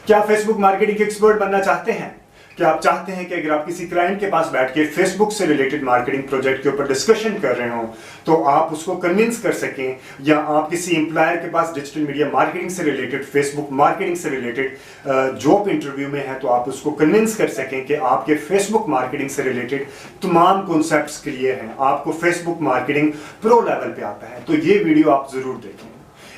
क्या आप Facebook marketing के एक्सपर्ट बनना चाहते हैं? क्या आप चाहते हैं कि अगर आप किसी क्लाइंट के पास बैठ के फेसबुक से रिलेटेड मार्केटिंग प्रोजेक्ट के ऊपर डिस्कशन कर रहे हो तो आप उसको कन्विंस कर सकें, या आप किसी एम्प्लॉयर के पास डिजिटल मीडिया मार्केटिंग से रिलेटेड, फेसबुक मार्केटिंग से रिलेटेड जॉब इंटरव्यू में है तो आप उसको कन्विंस कर सकें कि आपके फेसबुक मार्केटिंग से रिलेटेड तमाम कॉन्सेप्ट्स क्लियर हैं, आपको फेसबुक मार्केटिंग प्रो लेवल पे आता है, तो ये वीडियो आप जरूर देखें।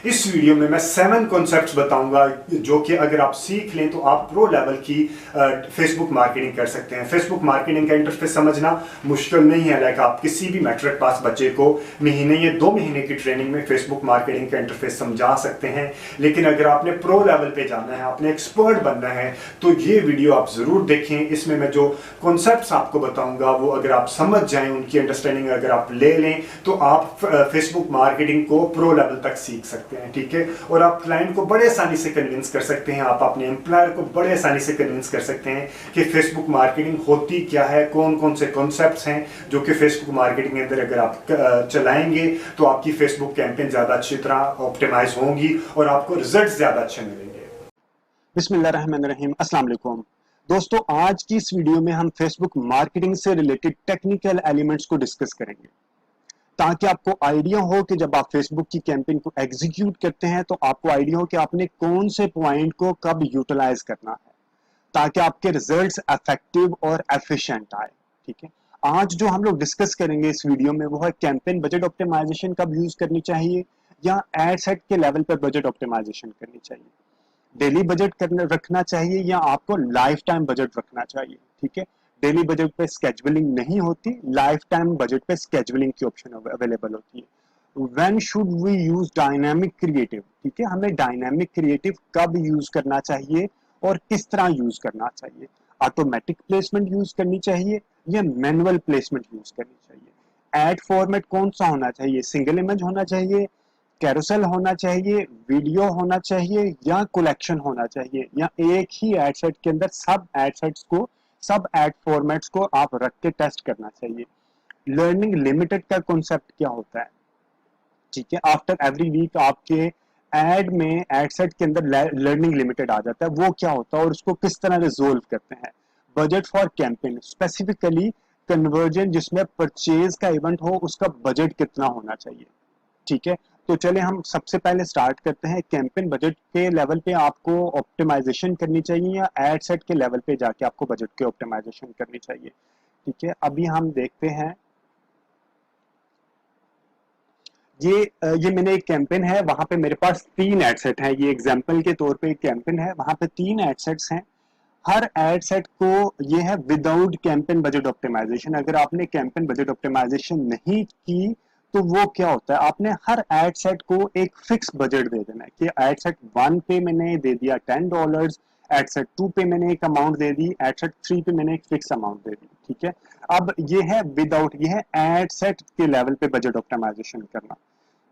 इस वीडियो में मैं 7 कॉन्सेप्ट्स बताऊंगा जो कि अगर आप सीख लें तो आप प्रो लेवल की फेसबुक मार्केटिंग कर सकते हैं। फेसबुक मार्केटिंग का इंटरफेस समझना मुश्किल नहीं है, लाइक आप किसी भी मैट्रिक पास बच्चे को महीने या 2 महीने की ट्रेनिंग में फेसबुक मार्केटिंग का इंटरफेस समझा सकते हैं। लेकिन अगर आपने प्रो लेवल पे जाना है, आपने एक्सपर्ट बनना है, तो ये वीडियो आप जरूर देखें। इसमें मैं जो कॉन्सेप्ट्स आपको बताऊंगा वो अगर आप समझ जाएं, उनकी अंडरस्टैंडिंग अगर आप ले लें तो आप फेसबुक मार्केटिंग को प्रो लेवल तक सीख सकते हैं। ठीक है, और आप क्लाइंट को बड़े आसानी से कन्विंस कर सकते हैं, आप अपने एम्प्लॉयर को बड़े आसानी से कन्विंस कर सकते हैं कि फेसबुक मार्केटिंग होती क्या है, कौन कौन से कॉन्सेप्ट्स हैं जो कि फेसबुक मार्केटिंग के अंदर अगर आप चलाएंगे तो आपकी फेसबुक कैंपेन ज्यादा अच्छी तरह ऑप्टिमाइज होंगी और आपको रिजल्ट ज्यादा अच्छे मिलेंगे। बिस्मिल्लाहिर्रहमानिर्रहीम, अस्सलाम वालेकुम दोस्तों। आज की इस वीडियो में हम फेसबुक मार्केटिंग से रिलेटेड टेक्निकल एलिमेंट्स को डिस्कस करेंगे ताकि आपको आइडिया हो कि जब आप फेसबुक की कैंपेन को एग्जीक्यूट करते हैं तो आपको आइडिया हो कि आपने कौन से पॉइंट को कब यूटिलाइज करना है ताकि आपके रिजल्ट्स इफेक्टिव और एफिशिएंट आए। ठीक है, आज जो हम लोग डिस्कस करेंगे इस वीडियो में वो है कैंपेन बजट ऑप्टिमाइजेशन कब यूज करनी चाहिए या एड सेट के लेवल पर बजट ऑप्टिमाइजेशन करनी चाहिए, डेली बजट करना रखना चाहिए या आपको लाइफ टाइम बजट रखना चाहिए। ठीक है, डेली बजट पे स्केड्यूलिंग नहीं होती, लाइफ टाइम बजट पे स्केड्यूलिंग की ऑप्शन अवेलेबल होती है। When should we use dynamic creative, ठीक है, हमें डायनामिक क्रिएटिव कब यूज करना चाहिए और किस तरह यूज करना चाहिए, ऑटोमेटिक प्लेसमेंट यूज करनी चाहिए या मैनुअल प्लेसमेंट यूज करनी चाहिए, एड फॉर्मेट कौन सा होना चाहिए, सिंगल इमेज होना चाहिए, कैरोसेल होना चाहिए, वीडियो होना चाहिए या कलेक्शन होना चाहिए, या एक ही एड सेट के अंदर सब एड सेट्स को, सब एड फॉर्मेट्स को आप रख के टेस्ट करना चाहिए। लर्निंग लिमिटेड का कॉन्सेप्ट क्या होता है? ठीक है, आफ्टर एवरी वीक आपके एड में एड सेट के अंदर लर्निंग लिमिटेड आ जाता है, वो क्या होता है और उसको किस तरह रिजोल्व करते हैं। Budget for campaign, specifically conversion जिसमें परचेज का इवेंट हो उसका बजट कितना होना चाहिए। ठीक है, तो चले हम सबसे पहले स्टार्ट करते हैं कैंपेन बजट के लेवल पे आपको ऑप्टिमाइजेशन करनी चाहिए या एड सेट के लेवल पे जाके आपको बजट की ऑप्टिमाइजेशन करनी चाहिए। ठीक है, अभी हम देखते हैं ये मैंने एक कैंपेन है, वहां पे मेरे पास 3 एड सेट है, ये एग्जांपल के तौर पे एक कैंपेन है, वहां पे 3 एड सेट्स हैं। हर एड सेट को ये है विदाउट कैंपेन बजट ऑप्टिमाइजेशन। अगर आपने कैंपेन बजट ऑप्टिमाइजेशन नहीं की तो वो क्या होता है, आपने हर एड सेट को एक फिक्स बजट दे देना है कि एड सेट 1 पे मैंने दे दिया $10, एड सेट 2 पे मैंने एक अमाउंट दे दी, एड सेट 3 पे मैंने एक फिक्स अमाउंट दे दी। ठीक है, अब ये है विदाउट, ये है एड सेट के लेवल पे बजट ऑप्टिमाइजेशन करना,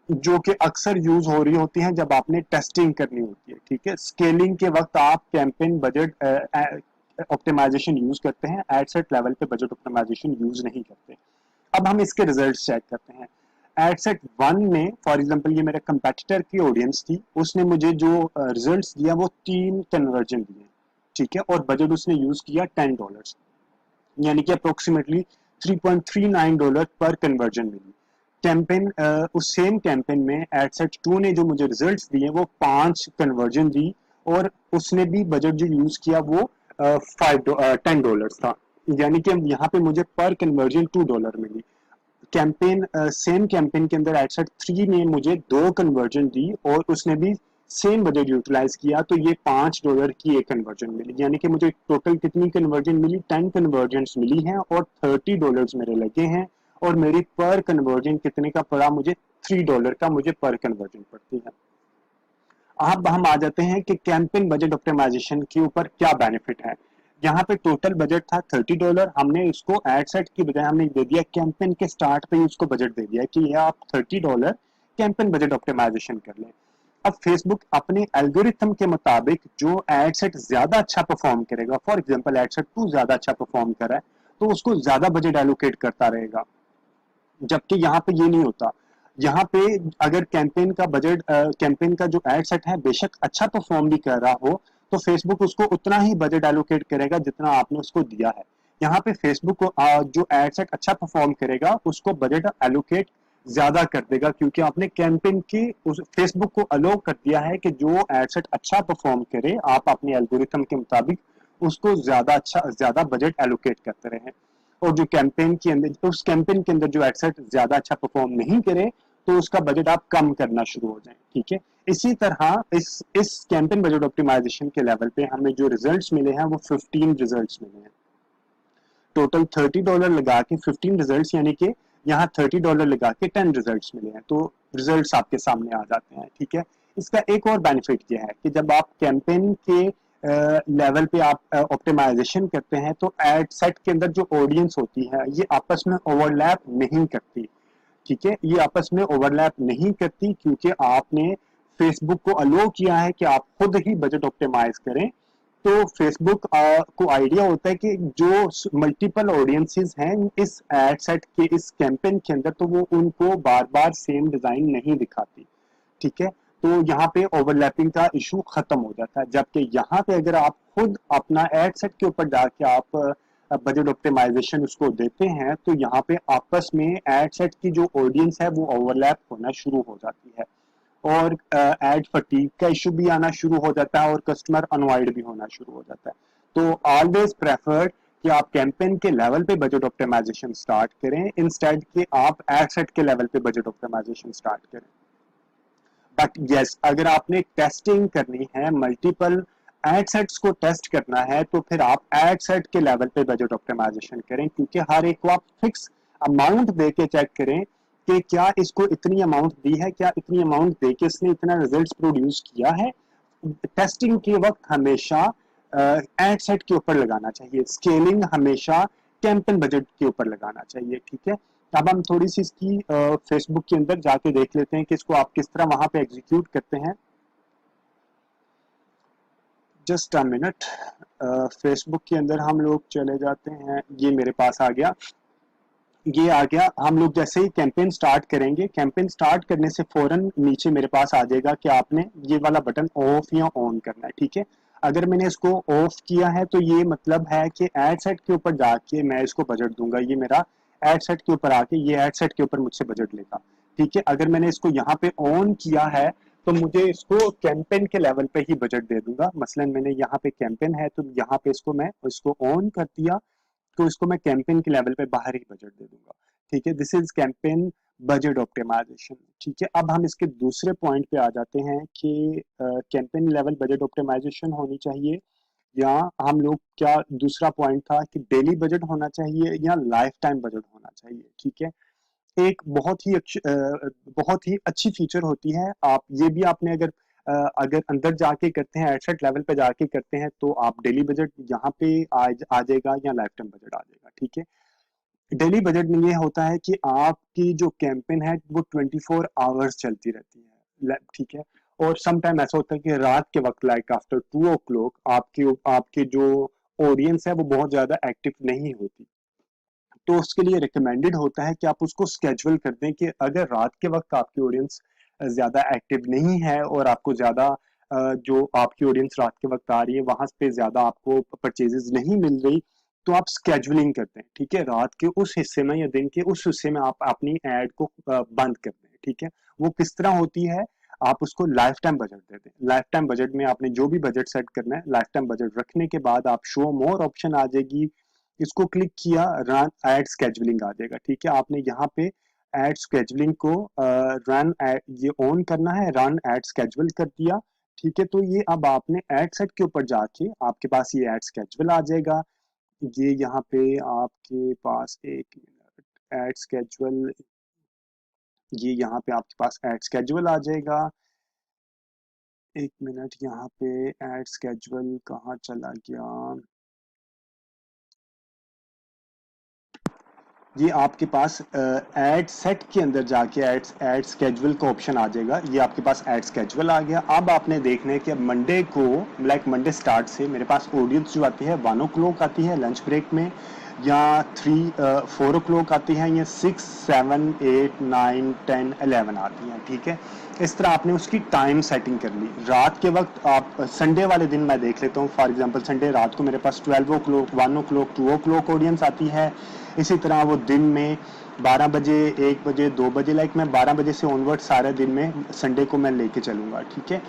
जो कि अक्सर यूज हो रही होती हैं जब आपने टेस्टिंग करनी होती है। ठीक है, स्केलिंग के वक्त आप कैंपेन बजट ऑप्टिमाइजेशन यूज करते हैं, एड सेट लेवल पे बजट ऑप्टिमाइजेशन यूज नहीं करते। अब हम इसके रिजल्ट्स चेक करते हैं। एड सेट 1 में फॉर एग्जांपल ये मेरे कंपेटिटर की ऑडियंस थी, उसने मुझे जो रिजल्ट्स दिया वो 3 कन्वर्जन दिए। ठीक है, और बजट उसने यूज किया $10, यानी कि अप्रोक्सीमेटली $3.39 पर कन्वर्जन मिली। कैंपेन उस सेम कैंपेन में एड सेट 2 ने जो मुझे रिजल्ट्स दिए वो 5 कन्वर्जन दी और उसने भी बजट जो यूज किया वो $10 था, यानी कि यहाँ पे मुझे पर कन्वर्जन $2 मिली। कैंपेन सेम कैंपेन के अंदर एड सेट 3 ने मुझे 2 कन्वर्जन दी और उसने भी सेम बजट यूटिलाइज किया, तो ये $5 की एक कन्वर्जन मिली, यानी कि मुझे टोटल कितनी कन्वर्जन मिली, 10 कन्वर्जन मिली हैं और $30 मेरे लगे हैं और मेरी पर कन्वर्जन कितने का पड़ा, मुझे $3 का मुझे पर कन्वर्जन पड़ती है। अब हम आ जाते हैं कि कैंपेन बजट ऑप्टिमाइजेशन के ऊपर क्या बेनिफिट है। यहाँ पे टोटल बजट था $30, हमने इसको एड सेट की बजाय हमने दे दिया कैंपेन के स्टार्ट पे ही उसको बजट दे दिया कि ये आप $30 कैंपेन बजट ऑप्टिमाइजेशन कर लें। अब फेसबुक अपने एल्गोरिथम के मुताबिक जो एड सेट ज्यादा अच्छा परफॉर्म करेगा, फॉर एग्जांपल एड सेट 2 ज्यादा अच्छा परफॉर्म कर रहा है तो उसको ज्यादा बजट एलोकेट करता रहेगा, जबकि यहाँ पे ये नहीं होता। यहाँ पे अगर कैंपेन का बजट, कैंपेन का जो एड सेट है बेशक अच्छा परफॉर्म भी कर रहा हो तो फेसबुक उसको उतना ही बजट एलोकेट करेगा जितना आपने उसको दिया है। यहाँ पे फेसबुक को जो एड सेट अच्छा परफॉर्म करेगा उसको बजट एलोकेट ज्यादा कर देगा, क्योंकि आपने कैंपेन की उस फेसबुक को अलो कर दिया है कि जो एड सेट अच्छा परफॉर्म करे आप अपने एल्गोरिथम के मुताबिक उसको ज्यादा बजट एलोकेट करते रहे। और जो कैंपेन के अंदर उस कैंपेन के अंदर जो एड सेट ज्यादा अच्छा परफॉर्म नहीं करे तो उसका बजट आप कम करना शुरू हो जाए। ठीक है, इसी तरह इस कैंपेन बजट ऑप्टिमाइजेशन के लेवल पे हमें जो रिजल्ट्स मिले हैं वो 15 रिजल्ट्स मिले हैं। टोटल $30 लगा के 15 रिजल्ट्स, यानी कि यहाँ $30 लगा के 10 रिजल्ट्स मिले हैं, तो रिजल्ट्स आपके सामने आ जाते हैं। ठीक है, इसका एक और बेनिफिट यह है कि जब आप कैंपेन के लेवल पे आप ऑप्टिमाइजेशन करते हैं तो एड सेट के अंदर जो ऑडियंस होती है ये आपस में ओवरलैप नहीं करती। ठीक है, ये आपस में ओवरलैप नहीं करती क्योंकि आपने फेसबुक को अलो किया है कि आप खुद ही बजट ऑप्टिमाइज करें। तो फेसबुक को आइडिया होता है कि जो मल्टीपल ऑडियंसेस हैं इस एड सेट के इस कैंपेन के अंदर, तो वो उनको बार बार सेम डिजाइन नहीं दिखाती। ठीक है, तो यहाँ पे ओवरलैपिंग का इशू खत्म हो जाता है। जबकि यहाँ पे अगर आप खुद अपना एड सेट के ऊपर जाके आप बजट ऑप्टिमाइजेशन उसको देते हैं तो यहाँ पे आपस में एड सेट की जो ऑडियंस है वो ओवरलैप होना शुरू हो जाती है और एड फटीग का इशू भी आना शुरू हो जाता है और कस्टमर अनवाइड भी होना शुरू हो जाता है। तो ऑलवेज प्रेफर्ड कि आप कैंपेन के लेवल पे बजट ऑप्टिमाइजेशन स्टार्ट करें इंस्टेड कि आप एड सेट के लेवल पे बजट ऑप्टिमाइजेशन स्टार्ट करें। बट यस, अगर आपने टेस्टिंग करनी है, मल्टीपल एड सेट्स को टेस्ट करना है, तो फिर आप एड सेट के लेवल पे बजट ऑप्टिमाइजेशन करें, क्योंकि हर एक को आप फिक्स अमाउंट दे के चेक करें कि क्या इसको इतनी अमाउंट दी है, क्या इतनी अमाउंट दे के इसने इतना रिजल्ट प्रोड्यूस किया है। टेस्टिंग के वक्त हमेशा एड सेट के ऊपर लगाना चाहिए, स्केलिंग हमेशा कैंपेन बजट के ऊपर लगाना चाहिए। ठीक है, अब हम थोड़ी सी इसकी फेसबुक के अंदर जाके देख लेते हैं कि इसको आप किस तरह वहां पे एग्जीक्यूट करते हैं। जस्ट अ मिनट, फेसबुक के अंदर हम लोग चले जाते हैं, ये मेरे पास आ गया, ये आ गया। हम लोग जैसे ही कैंपेन स्टार्ट करेंगे, कैंपेन स्टार्ट करने से फौरन नीचे मेरे पास आ जाएगा कि आपने ये वाला बटन ऑफ या ऑन करना है। ठीक है, अगर मैंने इसको ऑफ किया है तो ये मतलब है कि एड सेट के ऊपर जाके मैं इसको बजट दूंगा, ये मेरा एड सेट के ऊपर आके ये एड सेट के ऊपर मुझसे बजट लेगा। ठीक है, अगर मैंने इसको यहाँ पे ऑन किया है तो मुझे इसको कैंपेन के लेवल पे ही बजट दे दूंगा। मसलन मैंने यहाँ पे कैंपेन है तो यहाँ पे इसको मैं इसको ऑन कर दिया तो इसको मैं कैंपेन के लेवल पे बाहर ही बजट दे दूंगा। ठीक है, this is campaign budget optimisation. ठीक है, अब हम इसके दूसरे पॉइंट पे आ जाते हैं कि कैंपेन लेवल बजट ऑप्टिमाइजेशन होनी चाहिए या हम लोग क्या दूसरा पॉइंट था कि डेली बजट होना चाहिए या लाइफ टाइम बजट होना चाहिए। ठीक है, एक बहुत ही अच्छी फीचर होती है। आप ये भी आपने अगर अंदर जाके करते हैं, एडसेट लेवल पे जाके करते हैं तो आप डेली बजट यहाँ पे आ जाएगा या लाइफ टाइम बजट आ जाएगा। ठीक है, डेली बजट में ये होता है कि आपकी जो कैंपेन है वो 24 आवर्स चलती रहती है। ठीक है, और सम टाइम ऐसा होता है कि रात के वक्त लाइक आफ्टर 2 o'clock आपके जो ऑडियंस है वो बहुत ज्यादा एक्टिव नहीं होती। तो उसके लिए रिकमेंडेड होता है कि आप उसको स्केड्यूल कर दें कि अगर रात के वक्त आपकी ऑडियंस ज्यादा एक्टिव नहीं है और आपको ज्यादा जो आपकी ऑडियंस रात के वक्त आ रही है वहां पे ज्यादा आपको परचेजेस नहीं मिल रही, तो आप स्केड्यूलिंग करते हैं। ठीक है, रात के उस हिस्से में या दिन के उस हिस्से में आप अपनी एड को बंद कर दें। ठीक है, वो किस तरह होती है, आप उसको लाइफ टाइम बजट दे दें। लाइफ टाइम बजट में आपने जो भी बजट सेट करना है, लाइफ टाइम बजट रखने के बाद आप शो मोर ऑप्शन आ जाएगी, इसको क्लिक किया, रन एड स्केड्यूलिंग आ जाएगा। ठीक है, आपने यहाँ पे एड स्केड्यूलिंग को रन ये ऑन करना है, रन एड स्केड्यूल कर दिया। ठीक है, तो ये अब आपने एड सेट के ऊपर जाके आपके पास ये एड स्केड्यूल आ जाएगा। ये यहाँ पे आपके पास एक मिनट एड स्केड्यूल, ये यहाँ पे आपके पास एड स्केड्यूल आ जाएगा। एक मिनट, यहाँ पे एड स्केड्यूल कहाँ चला गया, ये आपके पास एड सेट के अंदर जाके एड स्केड्यूल का ऑप्शन आ जाएगा। ये आपके पास एड स्केड्यूल आ गया। अब आपने देखना है कि मंडे को लाइक मंडे स्टार्ट से मेरे पास ऑडियंस जो आती है 1 o'clock आती है लंच ब्रेक में, या 4 o'clock आती है, या 6, 7, 8, 9, 10, 11 आती है। ठीक है, इस तरह आपने उसकी टाइम सेटिंग कर ली। रात के वक्त आप संडे वाले दिन मैं देख लेता हूँ, फॉर एग्जांपल संडे रात को मेरे पास 12 ओ क्लॉक, 1 ओ क्लॉक, 2 ओ क्लॉक ऑडियंस आती है। इसी तरह वो दिन में 12 बजे, 1 बजे, 2 बजे, लाइक मैं 12 बजे से ऑनवर्ड सारे दिन में संडे को मैं लेके चलूँगा, ठीक है।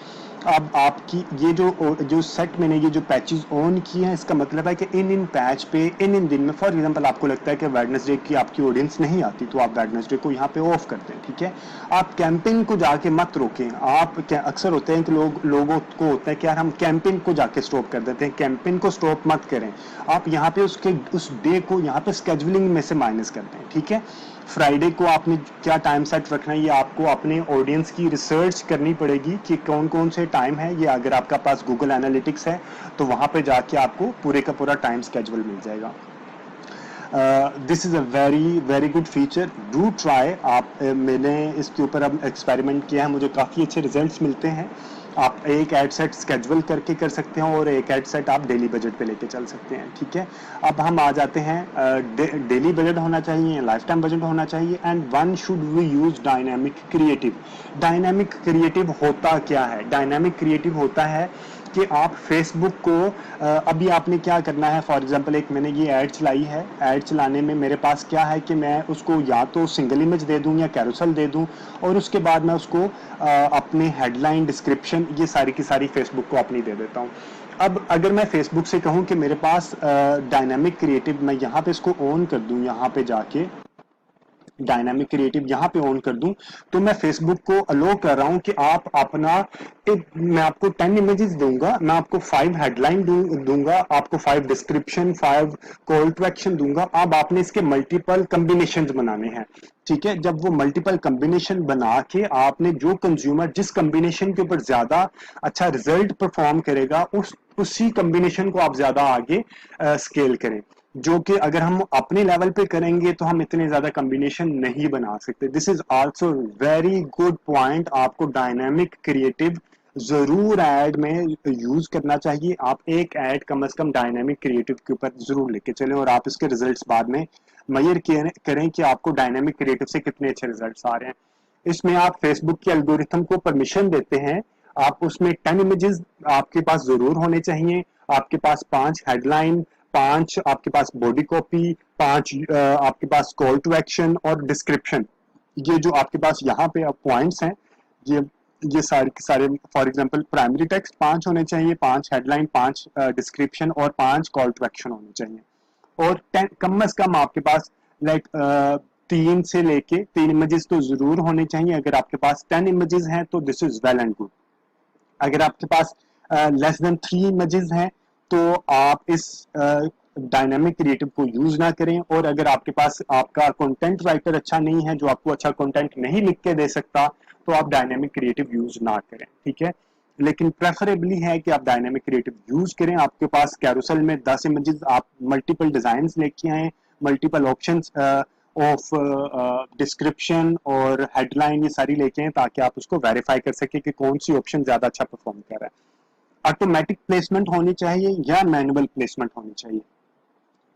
अब आपकी ये जो सेट मैंने ये जो पैचेस ऑन किए हैं, इसका मतलब है कि इन पैच पे इन दिन में, फॉर एग्जांपल आपको लगता है कि वेडनेसडे की आपकी ऑडियंस नहीं आती, तो आप वेडनेसडे को यहाँ पे ऑफ करते हैं, ठीक है। आप कैंपेन को जाके मत रोकें। आप क्या अक्सर होते हैं कि लोगों को होता है कि यार हम कैंपेन को जाके स्टॉप कर देते हैं, कैंपेन को स्टॉप मत करें। आप यहाँ पे उस डे को यहाँ पे स्केड्यूलिंग में से माइनस करते हैं, ठीक है। फ्राइडे को आपने क्या टाइम सेट रखना है, ये आपको अपने ऑडियंस की रिसर्च करनी पड़ेगी कि कौन कौन से टाइम है। ये अगर आपका पास गूगल एनालिटिक्स है तो वहां पे जाके आपको पूरे का पूरा टाइम स्केड्यूल मिल जाएगा। This is a very very good feature, do try. आप मैंने इसके ऊपर अब एक्सपेरिमेंट किया है, मुझे काफ़ी अच्छे रिजल्ट्स मिलते हैं। आप एक एड सेट स्केड्यूल करके कर सकते हैं और एक एड सेट आप डेली बजट पे लेके चल सकते हैं, ठीक है। अब हम आ जाते हैं, डेली बजट होना चाहिए, लाइफ टाइम बजट होना चाहिए, and when should we use dynamic creative. Dynamic creative होता क्या है? डायनामिक क्रिएटिव होता है कि आप फेसबुक को अभी आपने क्या करना है, फॉर एग्जांपल एक मैंने ये ऐड चलाई है, ऐड चलाने में मेरे पास क्या है कि मैं उसको या तो सिंगल इमेज दे दूं या कैरोसेल दे दूं, और उसके बाद मैं उसको अपने हेडलाइन, डिस्क्रिप्शन, ये सारी की सारी फेसबुक को अपनी दे देता हूं। अब अगर मैं फेसबुक से कहूं कि मेरे पास डायनामिक क्रिएटिव, मैं यहाँ पे इसको ऑन कर दूं, यहाँ पे जाके डायनामिक क्रिएटिव यहाँ पे ऑन कर दूं, तो मैं फेसबुक को अलो कर रहा हूं कि आप अपना मैं आपको 10 इमेजेस दूंगा, मैं आपको 5 हेडलाइन दूंगा, आपको 5 डिस्क्रिप्शन, 5 कॉल टू एक्शन दूंगा। अब आपने इसके मल्टीपल कॉम्बिनेशंस बनाने हैं, ठीक है। जब वो मल्टीपल कॉम्बिनेशन बना के आपने जो कंज्यूमर जिस कॉम्बिनेशन के ऊपर ज्यादा अच्छा रिजल्ट परफॉर्म करेगा, उसी कॉम्बिनेशन को आप ज्यादा आगे स्केल करें। जो कि अगर हम अपने लेवल पे करेंगे तो हम इतने ज्यादा कॉम्बिनेशन नहीं बना सकते। This is also very good point. आपको डायनामिक क्रिएटिव जरूर ऐड में यूज करना चाहिए। आप एक ऐड कम से कम डायनामिक क्रिएटिव के ऊपर जरूर लेके चलें और आप इसके रिजल्ट्स बाद में मेजर करें कि आपको डायनामिक क्रिएटिव से कितने अच्छे रिजल्ट्स आ रहे हैं। इसमें आप फेसबुक के एल्गोरिथम को परमिशन देते हैं। आप उसमें 10 इमेजेस आपके पास जरूर होने चाहिए, आपके पास 5 हेडलाइन, 5 आपके पास बॉडी कॉपी, 5 आपके पास कॉल टू एक्शन और डिस्क्रिप्शन। ये जो आपके पास यहाँ पे पॉइंट्स हैं, ये ये सारे के सारे, फॉर एग्जांपल प्राइमरी टेक्स्ट 5 होने चाहिए, 5 हेडलाइन, 5 डिस्क्रिप्शन और 5 कॉल टू एक्शन होने चाहिए। और 10 कम से कम आपके पास लाइक 3 इमेजेस तो जरूर होने चाहिए। अगर आपके पास 10 इमेजेस हैं तो this is well and good. अगर आपके पास लेस देन 3 इमेजेस हैं तो आप इस डायनामिक क्रिएटिव को यूज ना करें। और अगर आपके पास आपका कंटेंट राइटर अच्छा नहीं है, जो आपको अच्छा कंटेंट नहीं लिख के दे सकता, तो आप डायनामिक क्रिएटिव यूज ना करें, ठीक है। लेकिन प्रेफरेबली है कि आप डायनामिक क्रिएटिव यूज करें। आपके पास कैरोसेल में 10 इमेजेस, आप मल्टीपल डिजाइन लेके आए, मल्टीपल ऑप्शंस ऑफ डिस्क्रिप्शन और हेडलाइन, ये सारी लेके आए ताकि आप उसको वेरीफाई कर सके कि कौन सी ऑप्शन ज्यादा अच्छा परफॉर्म कर रहा है। ऑटोमेटिक प्लेसमेंट होनी चाहिए या मैनुअल प्लेसमेंट होनी चाहिए,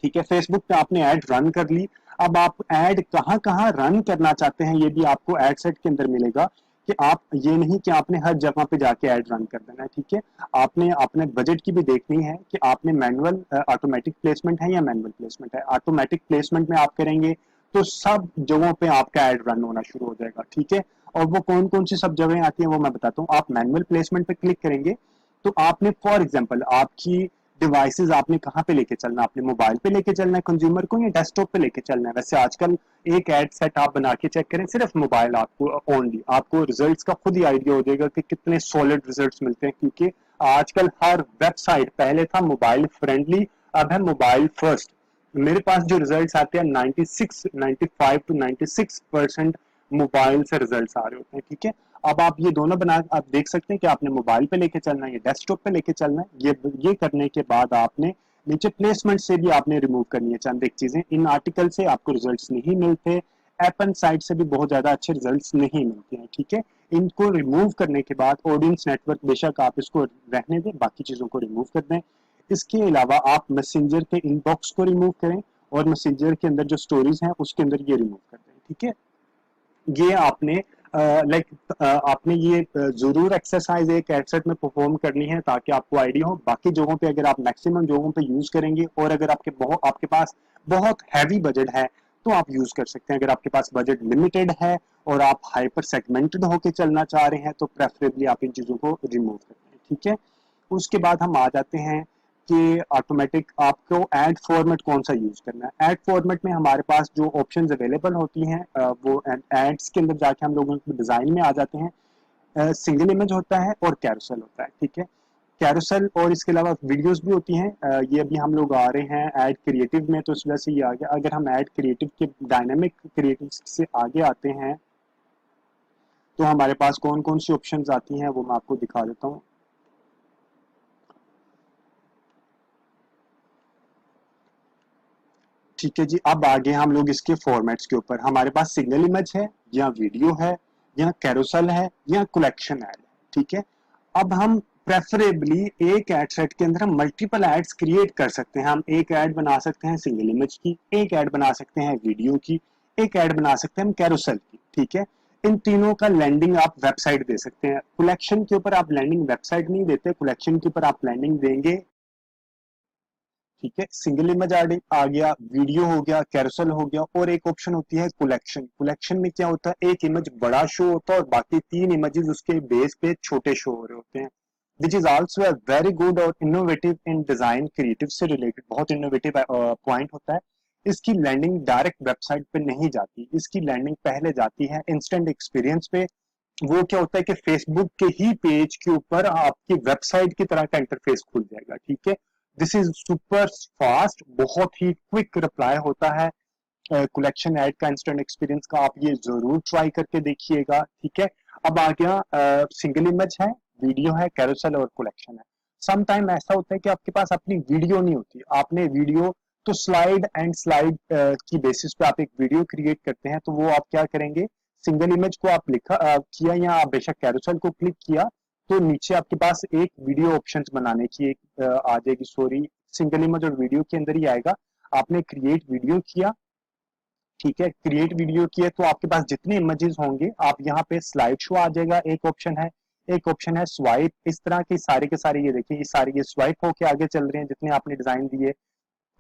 ठीक है। फेसबुक पे आपने ऐड रन कर ली, अब आप ऐड कहाँ कहाँ रन करना चाहते हैं ये भी आपको ऐड सेट के अंदर मिलेगा। कि आप ये नहीं कि आपने हर जगह पे जाके ऐड रन कर देना है, ठीक है। आपने अपने बजट की भी देखनी है कि आपने मैनुअल ऑटोमेटिक प्लेसमेंट है या मैनुअल प्लेसमेंट है। ऑटोमेटिक प्लेसमेंट में आप करेंगे तो सब जगहों पे आपका ऐड रन होना शुरू हो जाएगा, ठीक है। और वो कौन कौन सी सब जगहें आती हैं वो मैं बताता हूँ। आप मैनुअल प्लेसमेंट पे क्लिक करेंगे तो आपने फॉर एग्जांपल आपकी डिवाइसेस आपने कहाँ पे लेके चलना, आपने मोबाइल पे लेके चलना है कंज्यूमर को या डेस्कटॉप पे लेके चलना है। वैसे आजकल एक एड सेट आप बना के चेक करें सिर्फ मोबाइल, आपको ओनली आपको रिजल्ट्स का खुद ही आइडिया हो जाएगा कि कितने सॉलिड रिजल्ट्स मिलते हैं। क्योंकि आजकल हर वेबसाइट, पहले था मोबाइल फ्रेंडली, अब है मोबाइल फर्स्ट। मेरे पास जो रिजल्ट्स आते हैं 95 to 96% मोबाइल से रिजल्ट्स आ रहे होते हैं, ठीक है। अब आप ये दोनों बना आप देख सकते हैं कि आपने मोबाइल पे लेके चलना है या डेस्कटॉप पे लेके चलना है। ये करने के बाद आपने नीचे प्लेसमेंट से भी आपने रिमूव करनी है चंद एक चीजें। इन आर्टिकल से आपको रिजल्ट्स नहीं मिलते, एपन साइट से भी बहुत ज्यादा अच्छे रिजल्ट्स नहीं मिलते हैं, ठीक है। इनको रिमूव करने के बाद ऑडियंस नेटवर्क बेशक आप इसको रहने दें, बाकी चीजों को रिमूव कर दें। इसके अलावा आप मैसेंजर के इनबॉक्स को रिमूव करें और मैसेंजर के अंदर जो स्टोरीज हैं उसके अंदर ये रिमूव कर दें, ठीक है। ये आपने लाइक आपने ये जरूर एक्सरसाइज एक एडसेट में परफॉर्म करनी है ताकि आपको आइडिया हो। बाकी जगहों पे अगर आप मैक्सिमम जगहों पे यूज करेंगे और अगर आपके पास बहुत हैवी बजट है तो आप यूज कर सकते हैं। अगर आपके पास बजट लिमिटेड है और आप हाइपर सेगमेंटेड होकर चलना चाह रहे हैं तो प्रेफरेबली आप इन चीजों को रिमूव करते हैं, ठीक है। उसके बाद हम आ जाते हैं कि ऑटोमेटिक आपको ऐड फॉर्मेट कौन सा यूज करना है। ऐड फॉर्मेट में हमारे पास जो ऑप्शंस अवेलेबल होती हैं वो एड्स के अंदर जाके हम लोगों के डिजाइन में आ जाते हैं। सिंगल इमेज होता है और कैरोसेल होता है, ठीक है। कैरोसेल और इसके अलावा वीडियोस भी होती हैं। ये अभी हम लोग आ रहे हैं ऐड क्रिएटिव में तो इस वजह से ये आ गया। अगर हम ऐड क्रिएटिव के डायनामिक क्रिएटिव से आगे आते हैं तो हमारे पास कौन कौन सी ऑप्शंस आती हैं वो मैं आपको दिखा देता हूँ। ठीक है जी, अब आगे हम लोग इसके फॉर्मेट्स के ऊपर। हमारे पास सिंगल इमेज है या वीडियो है या कैरोसेल है या कलेक्शन ऐड है, ठीक है। अब हम प्रेफरेबली एक एड सेट के अंदर हम मल्टीपल एड्स क्रिएट कर सकते हैं। हम एक ऐड बना सकते हैं सिंगल इमेज की, एक ऐड बना सकते हैं वीडियो की, एक ऐड बना सकते हैं हम कैरोसेल की, ठीक है। इन तीनों का लैंडिंग आप वेबसाइट दे सकते हैं। कलेक्शन के ऊपर आप लैंडिंग वेबसाइट नहीं देते, कलेक्शन के ऊपर आप लैंडिंग देंगे, ठीक है। सिंगल इमेज आ गया, वीडियो हो गया, कैरोसेल हो गया और एक ऑप्शन होती है कलेक्शन। कलेक्शन में क्या होता है, एक इमेज बड़ा शो होता है और बाकी तीन इमेजेस उसके बेस पे छोटे शो हो रहे होते हैं। Which is also a very good और इनोवेटिव इन डिजाइन क्रिएटिव से रिलेटेड, बहुत इनोवेटिव पॉइंट होता है। इसकी लैंडिंग डायरेक्ट वेबसाइट पे नहीं जाती, इसकी लैंडिंग पहले जाती है इंस्टेंट एक्सपीरियंस पे। वो क्या होता है कि फेसबुक के ही पेज के ऊपर आपकी वेबसाइट की तरह का इंटरफेस खुल जाएगा, ठीक है। दिस इज सुपर फास्ट, बहुत ही क्विक रिप्लाई होता है। कलेक्शन ऐड का इंस्टेंट एक्सपीरियंस का आप ये जरूर ट्राई करके देखिएगा, ठीक है। अब आ गया सिंगल इमेज है, वीडियो है, कैरोसेल और कलेक्शन है। सम टाइम ऐसा होता है कि आपके पास अपनी वीडियो नहीं होती, आपने वीडियो तो स्लाइड एंड स्लाइड की बेसिस पे आप एक वीडियो क्रिएट करते हैं, तो वो आप क्या करेंगे, सिंगल इमेज को आप किया या आप बेशक कैरोसेल को क्लिक किया तो नीचे आपके पास एक वीडियो ऑप्शंस बनाने की एक आ जाएगी। सॉरी, सिंगल इमेज और वीडियो के अंदर ही आएगा। आपने क्रिएट वीडियो किया, ठीक है, क्रिएट वीडियो किया तो आपके पास जितने इमेजेस होंगे आप यहाँ पे स्लाइड शो आ जाएगा, एक ऑप्शन है। एक ऑप्शन है स्वाइप। इस तरह की सारे के सारे ये देखिए, ये सारे ये स्वाइप होके आगे चल रहे हैं जितने आपने डिजाइन दिए,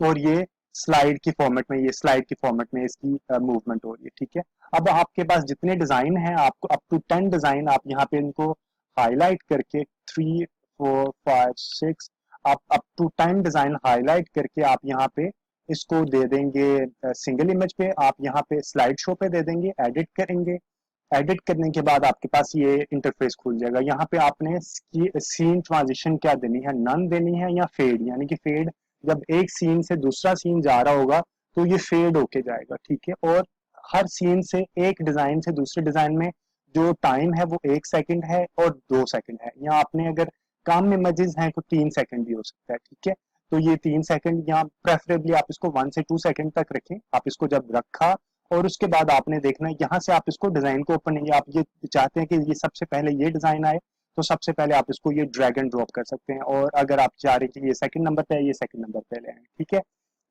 और ये स्लाइड की फॉर्मेट में, ये स्लाइड की फॉर्मेट में इसकी मूवमेंट हो रही है, ठीक है। अब आपके पास जितने डिजाइन हैं, आपको अप टू 10 डिजाइन आप यहाँ पे इनको हाईलाइट करके 3 4 5 6 आप अप टू 10 डिजाइन हाईलाइट करके आप यहाँ पे इसको दे देंगे सिंगल इमेज पे। आप यहाँ पे स्लाइड शो पे दे देंगे, एडिट करेंगे। एडिट करने के बाद आपके पास ये इंटरफेस खुल जाएगा। यहाँ पे आपने सीन ट्रांजिशन क्या देनी है, नन देनी है या फेड, यानी कि फेड जब एक सीन से दूसरा सीन जा रहा होगा तो ये फेड होके जाएगा, ठीक है। और हर सीन से एक डिजाइन से दूसरे डिजाइन में जो टाइम है वो 1 सेकंड है और 2 सेकंड है। यहाँ आपने अगर कम इमेजेस हैं तो 3 सेकंड भी हो सकता है, ठीक है। तो ये 3 सेकंड, यहाँ प्रेफरेबली आप इसको 1 से 2 सेकंड तक रखें। आप इसको जब रखा और उसके बाद आपने देखना है यहाँ से आप इसको डिजाइन को ओपन नहीं, आप ये चाहते हैं कि ये सबसे पहले ये डिजाइन आए तो सबसे पहले आप इसको ये ड्रैग एंड ड्रॉप कर सकते हैं। और अगर आप चाह रहे हैं कि ये सेकंड नंबर पे है, ये सेकंड नंबर पे ले आए, ठीक है।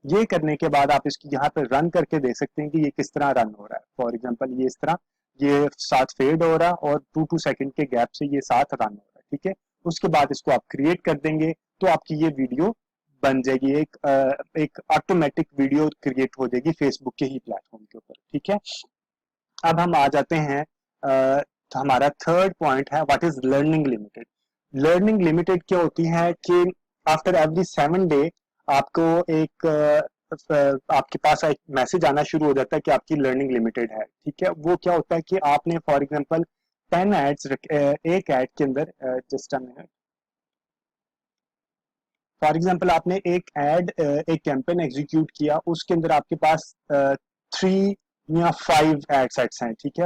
ये करने के बाद आप इसकी यहाँ पे रन करके देख सकते हैं कि ये किस तरह रन हो रहा है। फॉर एग्जांपल ये इस तरह ये साथ फेड हो रहा है और 2 सेकंड के गैप से ये साथ रन हो रहा है, ठीक है। उसके बाद इसको आप क्रिएट कर देंगे तो आपकी ये वीडियो बन जाएगी, एक ऑटोमेटिक वीडियो क्रिएट हो जाएगी फेसबुक के ही प्लेटफॉर्म के ऊपर, ठीक है। अब हम आ जाते हैं तो हमारा थर्ड पॉइंट है what is learning limited. Learning limited क्या होती है कि आफ्टर एवरी 7 डे आपको एक आपके पास एक मैसेज आना शुरू हो जाता है कि आपकी लर्निंग लिमिटेड है, ठीक है। वो क्या होता है कि आपने फॉर एग्जांपल 10 एड्स एक एड के अंदर just a minute, for example आपने एक एड एक कैंपेन एग्जीक्यूट किया, उसके अंदर आपके पास 3 या 5 एड सेट्स हैं, ठीक है,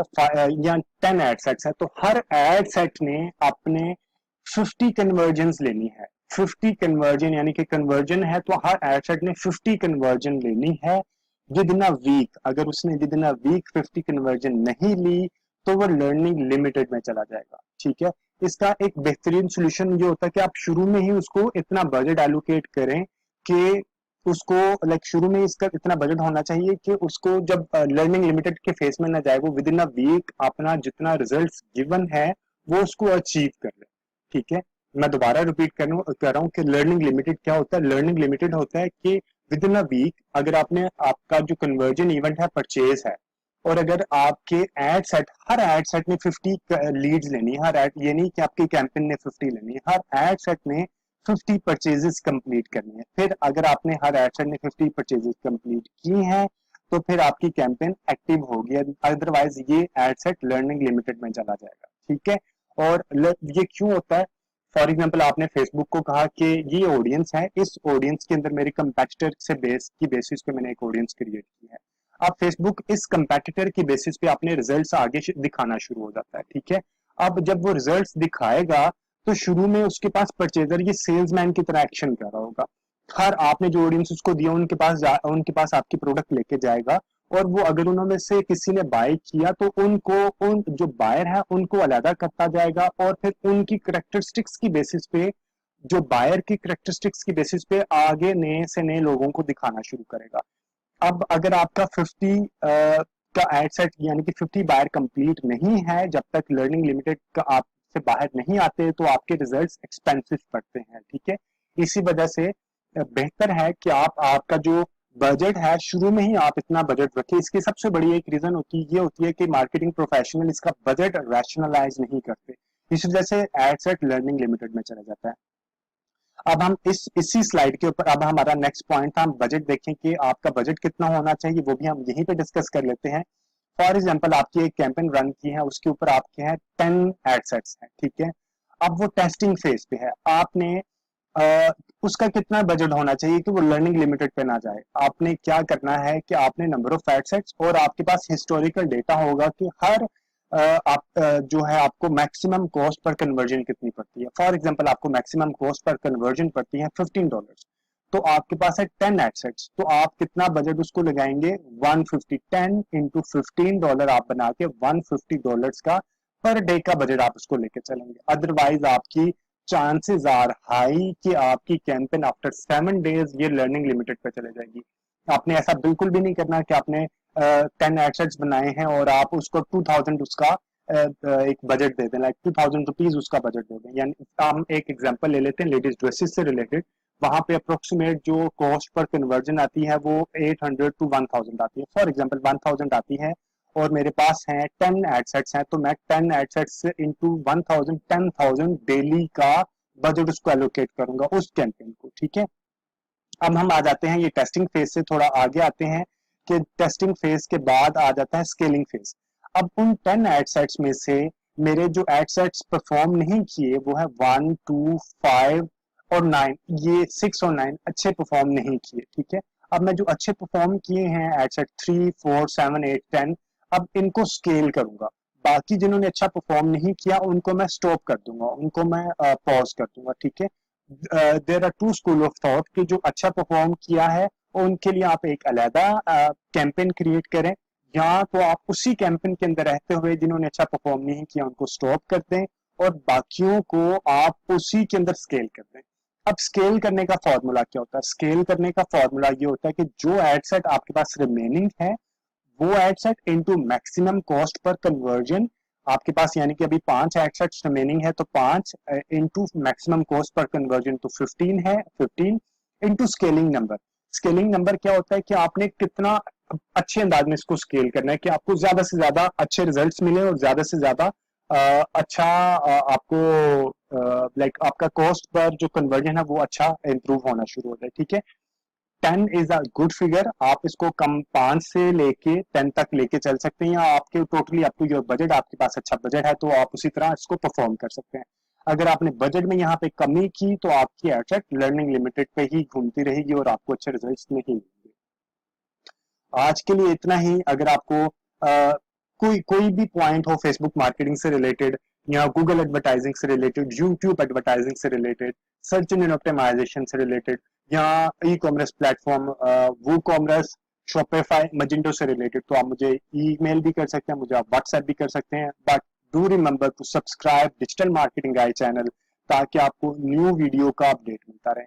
या 10 एड सेट्स हैं। तो हर एड सेट ने अपने 50 कन्वर्जन लेनी है। 50 कन्वर्जन यानी कि कन्वर्जन है तो हर एड सेट ने 50 कन्वर्जन लेनी है विद इन अ वीक। अगर उसने within a week 50 conversion नहीं ली तो वो लर्निंग लिमिटेड में चला जाएगा, ठीक है। इसका एक बेहतरीन सोल्यूशन ये होता है कि आप शुरू में ही उसको इतना बजट एलोकेट करें कि उसको लाइक शुरू में इसका इतना बजट होना चाहिए कि उसको जब लर्निंग लिमिटेड के फेस में ना जाए, वो विद इन अ वीक अपना जितना रिजल्ट्स गिवन है वो उसको अचीव कर ले। ठीक है, मैं दोबारा रिपीट कर रहा हूँ कि लर्निंग लिमिटेड क्या होता है। लर्निंग लिमिटेड होता है कि विद इन अ वीक अगर आपने आपका जो कन्वर्जन इवेंट है परचेज है, और अगर आपके एड सेट, हर एड सेट ने 50 लीड्स लेनी है, हर एड, ये नहीं कि आपकी कैंपेन ने 50 लेनी है, हर एड सेट ने 50 परचेजेस कंप्लीट करनी है। फिर अगर आपने हर एड सेट ने 50 परचेजेस कंप्लीट की हैं तो फिर आपकी कैंपेन एक्टिव होगी, अदरवाइज ये एड सेट लर्निंग लिमिटेड में चला जाएगा। ठीक है, और ये क्यों होता है? फॉर एग्जाम्पल आपने फेसबुक को कहा कि ये ऑडियंस है, इस ऑडियंस के अंदर मेरे कंपेटिटर से बेसिस पे मैंने एक ऑडियंस क्रिएट की है। अब फेसबुक इस कंपेटिटर की बेसिस पे अपने रिजल्ट्स आगे दिखाना शुरू हो जाता है। ठीक है, अब जब वो रिजल्ट्स दिखाएगा तो शुरू में उसके पास परचेजर ये सेल्समैन की तरह एक्शन कर रहा होगा। हर आपने जो ऑडियंस उसको दिया उनके पास आपकी प्रोडक्ट लेके जाएगा, और वो अगर उन्होंने से किसी ने बाय किया तो उनको, उन जो बायर है उनको अलग करता जाएगा, और फिर उनकी करेक्टरिस्टिक्स की बेसिस पे, जो बायर की करेक्टरिस्टिक्स की बेसिस पे आगे नए से नए लोगों को दिखाना शुरू करेगा। अब अगर आपका 50 का एड सेट यानी कि 50 बायर कंप्लीट नहीं है, जब तक लर्निंग लिमिटेड का आप से बाहर नहीं आते, तो आपके रिजल्ट्स एक्सपेंसिव पड़ते हैं। ठीक है, इसी वजह से बेहतर है कि आप आपका जो बजट है शुरू में ही आप इतना बजट रखिए। इसकी सबसे बड़ी एक रीजन ये होती है कि मार्केटिंग प्रोफेशनल इसका बजट रैशनलाइज नहीं करते, इस वजह से एड सेट लर्निंग लिमिटेड में चला जाता है। अब हम इसी स्लाइड के ऊपर, अब हमारा नेक्स्ट पॉइंट था, हम बजट देखें कि आपका बजट कितना होना चाहिए, वो भी हम यहीं पे डिस्कस कर लेते हैं। फॉर एग्जांपल आपकी एक कैंपेन रन की है, उसके ऊपर आपके हैं 10 एड सेट्स हैं। ठीक है, अब वो टेस्टिंग फेज पे है, आपने उसका कितना बजट होना चाहिए कि वो लर्निंग लिमिटेड पे ना जाए। आपने क्या करना है कि आपने नंबर ऑफ एड सेट्स और आपके पास हिस्टोरिकल डेटा होगा कि हर जो है आपको मैक्सिमम कॉस्ट पर कन्वर्जन कितनी पड़ती है। फॉर एग्जांपल आपको मैक्सिमम कॉस्ट पर कन्वर्जन पड़ती है $15, तो आपके पास है 10 एडसेट्स, तो आप कितना बजट उसको लगाएंगे? 150, 10 इंटू $15 आप बना के $150 का पर डे का बजट आप उसको लेके चलेंगे। अदरवाइज आपकी चांसेस आर हाई कि आपकी कैंपेन आफ्टर 7 डेज ये लर्निंग लिमिटेड पे चले जाएगी। आपने ऐसा बिल्कुल भी नहीं करना कि आपने 10 एडसेट्स बनाए हैं और आप उसको 2000 उसका एक बजट दे दें, लाइक ₹2000 उसका बजट दे दें। यानी हम एक एग्जांपल ले लेते हैं लेडीज ड्रेसेस से रिलेटेड, वहां पे अप्रोक्सीमेट जो कॉस्ट पर कन्वर्जन आती है वो 800 to 1000 आती है। फॉर एग्जांपल 1000 आती है और मेरे पास है 10 एडसेट्स हैं, तो मैं 10 एडसेट्स इंटू 1000, 10,000 डेली का बजट उसको एलोकेट करूंगा उस कैंपेन को। ठीक है, अब हम आ जाते हैं ये टेस्टिंग फेज से थोड़ा आगे आते हैं कि टेस्टिंग फेज के बाद आ जाता है स्केलिंग फेज। अब उन 10 एड सेट्स में से मेरे जो एड सेट्स परफॉर्म नहीं किए वो है 1, 2, 5 और 9, ये 6 और 9 अच्छे परफॉर्म नहीं किए। ठीक है, अब मैं जो अच्छे परफॉर्म किए हैं एड सेट 3, 4, 7, 8, 10, अब इनको स्केल करूंगा। बाकी जिन्होंने अच्छा परफॉर्म नहीं किया उनको मैं स्टॉप कर दूंगा, उनको मैं पॉज कर दूंगा। ठीक है, there are two school of thought कि जो अच्छा परफॉर्म किया है उनके लिए आप एक अलहदा कैंपेन क्रिएट करें, या तो आप उसी कैंपेन के अंदर रहते हुए जिन्होंने अच्छा परफॉर्म नहीं किया उनको स्टॉप कर दें और बाकियों को आप उसी के अंदर स्केल कर दें। अब स्केल करने का फॉर्मूला क्या होता है? स्केल करने का फॉर्मूला ये होता है कि जो एड सेट आपके पास रिमेनिंग है वो ad set into maximum cost per conversion आपके पास, यानी कि अभी 5 एड सेट्स रिमेनिंग है तो 5 into maximum cost per conversion तो 15 है, 15 into scaling number. Scaling number क्या होता है कि आपने कितना अच्छे अंदाज में इसको स्केल करना है कि आपको ज्यादा से ज्यादा अच्छे रिजल्ट्स मिले और ज्यादा से ज्यादा अच्छा आपको लाइक आपका कॉस्ट पर जो कन्वर्जन है वो अच्छा इंप्रूव होना शुरू होता है। ठीक है, 10 इज अ गुड फिगर, आप इसको कम 5 से लेके 10 तक लेके चल सकते हैं, या आपके टोटली आपको जो बजट, आपके पास अच्छा बजट है तो आप उसी तरह इसको परफॉर्म कर सकते हैं। अगर आपने बजट में यहाँ पे कमी की तो आपकी एडसेट लर्निंग लिमिटेड पे ही घूमती रहेगी और आपको अच्छे रिजल्ट्स नहीं मिलेंगे। आज के लिए इतना ही। अगर आपको कोई भी पॉइंट हो फेसबुक मार्केटिंग से रिलेटेड या गूगल एडवर्टाइजिंग से रिलेटेड, यूट्यूब एडवर्टाइजिंग से रिलेटेड, सर्च इंजन ऑप्टिमाइजेशन से रिलेटेड, या ई कॉमर्स प्लेटफॉर्म वो कॉमर्स, शॉपिफाई, मजिंटो से रिलेटेड, तो आप मुझे ईमेल भी कर सकते हैं, मुझे आप व्हाट्सएप भी कर सकते हैं। But do remember to subscribe digital marketing guide channel ताकि आपको न्यू वीडियो का अपडेट मिलता रहे।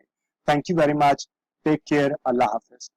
Thank you very much. Take care, अल्लाह हाफिज।